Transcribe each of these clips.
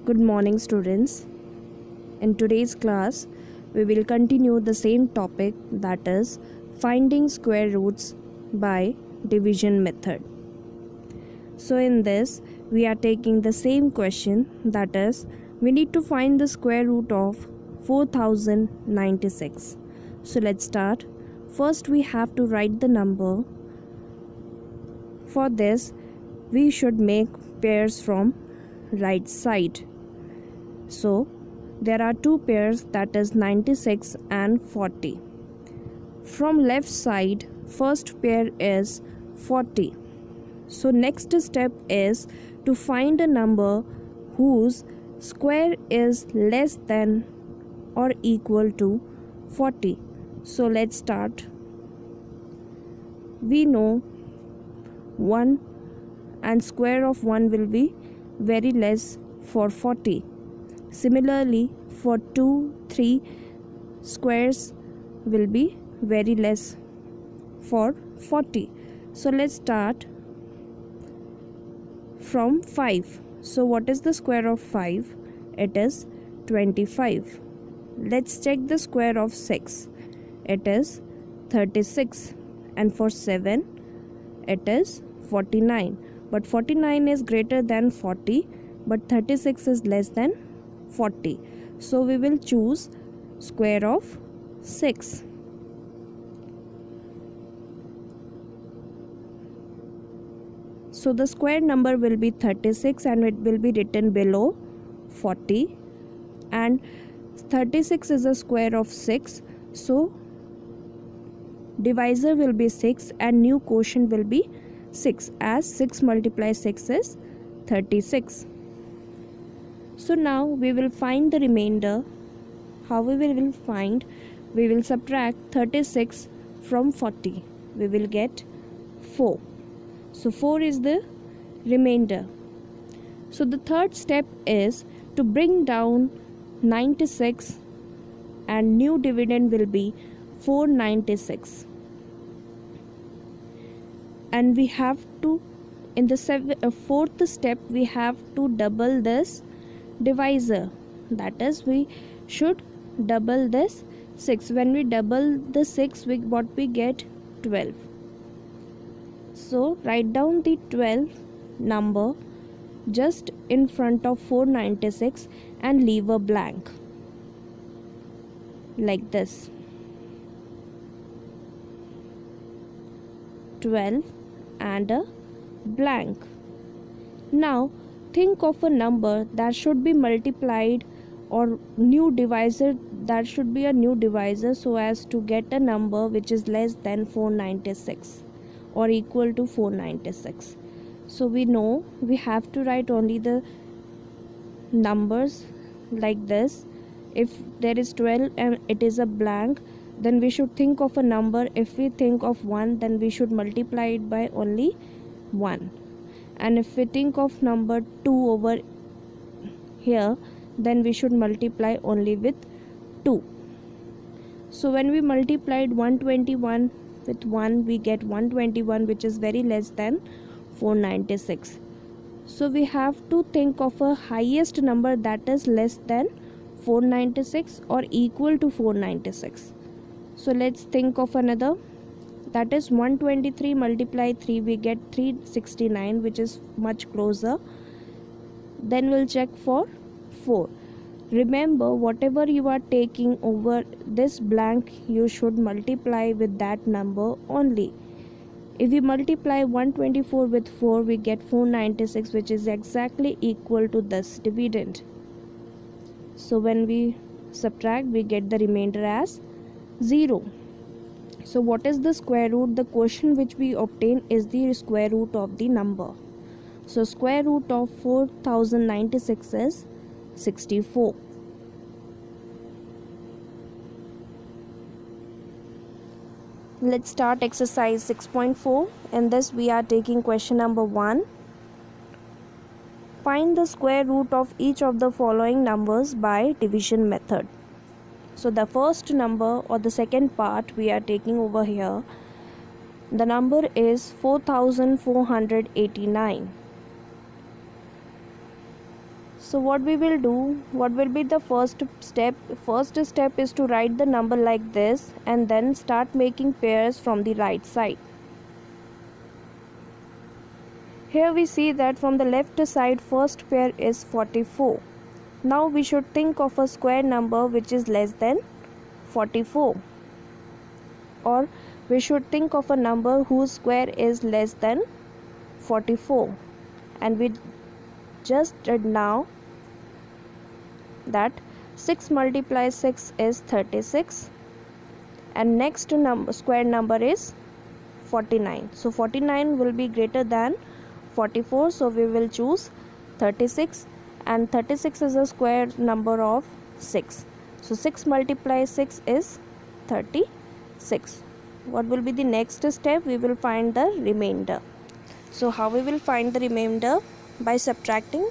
Good morning, students. In today's class, we will continue the same topic, that is finding square roots by division method. So in this, we are taking the same question, that is we need to find the square root of 4096. So let's start. First, we have to write the number. For this, we should make pairs from right side. So there are two pairs, that is 96 and 40. From left side, first pair is 40. So next step is to find a number whose square is less than or equal to 40. So let's start. We know 1 and square of 1 will be very less for 40. Similarly, for 2, 3 squares will be very less for 40. So let's start from 5. So what is the square of 5? It is 25. Let's check the square of 6. It is 36. And for 7, it is 49. But 49 is greater than 40, but 36 is less than 40. So we will choose square of 6. So the square number will be 36 and it will be written below 40, and 36 is a square of 6, so divisor will be 6 and new quotient will be 6, as 6 multiplied 6 is 36. So now we will find the remainder. How we will find? We will subtract 36 from 40. We will get 4. So 4 is the remainder. So the third step is to bring down 96 and new dividend will be 496. And we have to, in the fourth step, we have to double this divisor. That is, we should double this 6. When we double the 6, what we get? 12. So write down the 12 number just in front of 496 and leave a blank like this. 12 and a blank. Now think of a number that should be multiplied or new divisor, that should be a new divisor, so as to get a number which is less than 496 or equal to 496. So we know we have to write only the numbers like this. If there is 12 and it is a blank, then we should think of a number. If we think of 1, then we should multiply it by only 1. And if we think of number 2 over here, then we should multiply only with 2. So when we multiplied 121 with 1, we get 121, which is very less than 496. So we have to think of a highest number that is less than 496 or equal to 496. So let's think of another, that is 123 multiply 3, we get 369, which is much closer. Then we'll check for 4. Remember, whatever you are taking over this blank, you should multiply with that number only. If we multiply 124 with 4, we get 496, which is exactly equal to this dividend. So when we subtract, we get the remainder as 0. So what is the square root? The quotient which we obtain is the square root of the number. So square root of 4096 is 64. Let's start exercise 6.4. In this we are taking question number 1. Find the square root of each of the following numbers by division method. So the first number or the second part we are taking over here. The number is 4489. So what we will do, what will be the first step? First step is to write the number like this and then start making pairs from the right side. Here we see that from the left side first pair is 44. Now we should think of a square number which is less than 44, or we should think of a number whose square is less than 44, and we just did now that 6 multiplies 6 is 36, and next square number is 49. So 49 will be greater than 44, so we will choose 36, and 36 is a square number of 6. So 6 multiplies 6 is 36. What will be the next step? We will find the remainder. So how we will find the remainder? By subtracting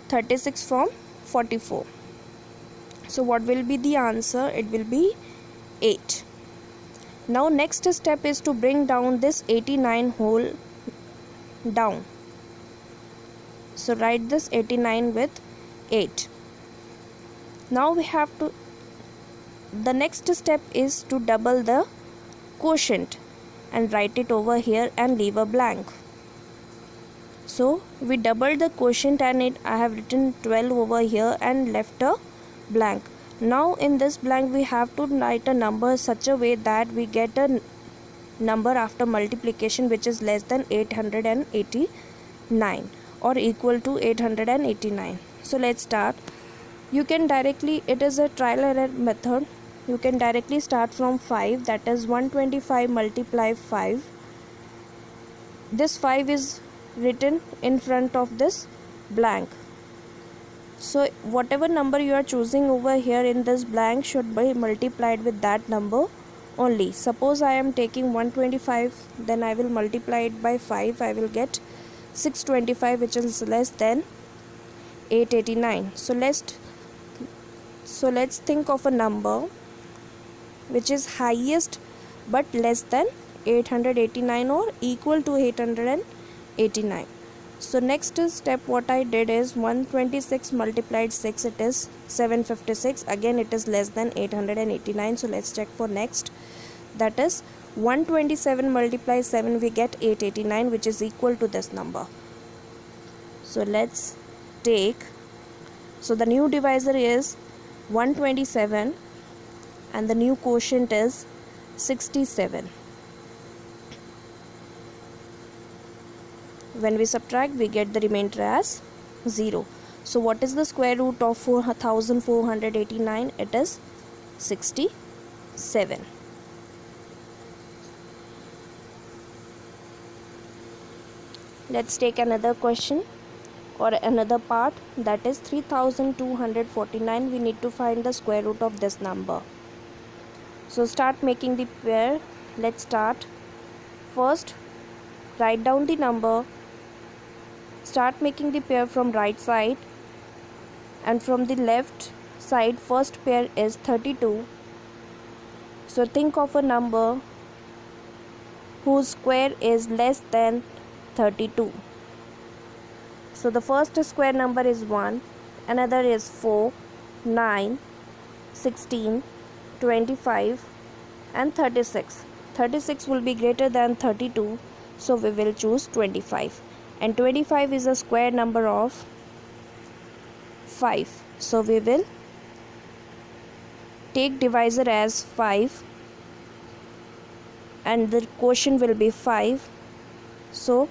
36 from 44. So what will be the answer? It will be 8. Now next step is to bring down this 89 whole down. So write this 89 with 8. Now we have to, the next step is to double the quotient and write it over here and leave a blank. So we doubled the quotient and I have written 12 over here and left a blank. Now in this blank we have to write a number such a way that we get a number after multiplication which is less than 889 or equal to 889. So let's start. You can directly, it is a trial error method, you can directly start from 5, that is 125 multiply 5. This 5 is written in front of this blank. So whatever number you are choosing over here in this blank should be multiplied with that number only. Suppose I am taking 125, then I will multiply it by 5. I will get 625, which is less than 889. So let's think of a number which is highest but less than 889 or equal to 889. So next step what I did is 126 multiplied 6, it is 756. Again it is less than 889. So let's check for next. That is 127 multiplied 7, we get 889, which is equal to this number. So let's take, so the new divisor is 127 and the new quotient is 67. When we subtract, we get the remainder as 0. So what is the square root of 4489? It is 67. Let's take another question or another part, that is 3249. We need to find the square root of this number. So start making the pair. Let's start. First, write down the number. Start making the pair from right side, and from the left side first pair is 32. So think of a number whose square is less than 32. So the first square number is 1, another is 4, 9, 16, 25 and 36. 36 will be greater than 32, so we will choose 25. And 25 is a square number of 5. So we will take divisor as 5 and the quotient will be 5. So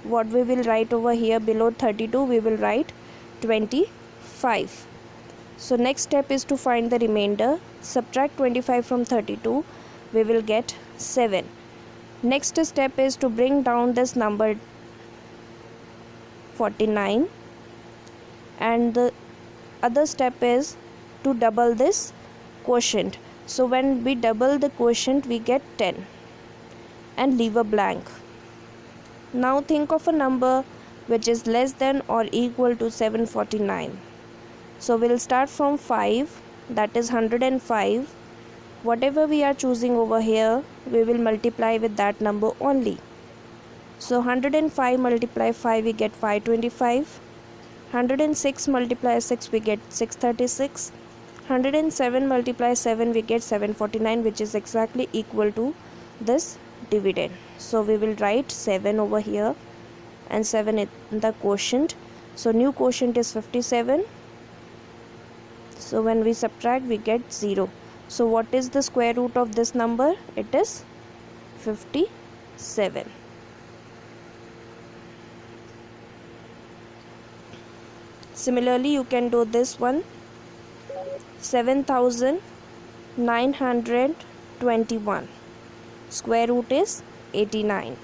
what we will write over here below 32, we will write 25. So next step is to find the remainder. Subtract 25 from 32, we will get 7. Next step is to bring down this number 49, and the other step is to double this quotient. So when we double the quotient, we get 10 and leave a blank. Now think of a number which is less than or equal to 749. So we'll start from 5, that is 105. Whatever we are choosing over here, we will multiply with that number only. So 105 multiply 5, we get 525. 106 multiply 6, we get 636. 107 multiply 7, we get 749, which is exactly equal to this dividend. So we will write 7 over here and 7 in the quotient. So new quotient is 57. So when we subtract, we get 0. So what is the square root of this number? It is 57. Similarly, you can do this one. 7,921. Square root is 89.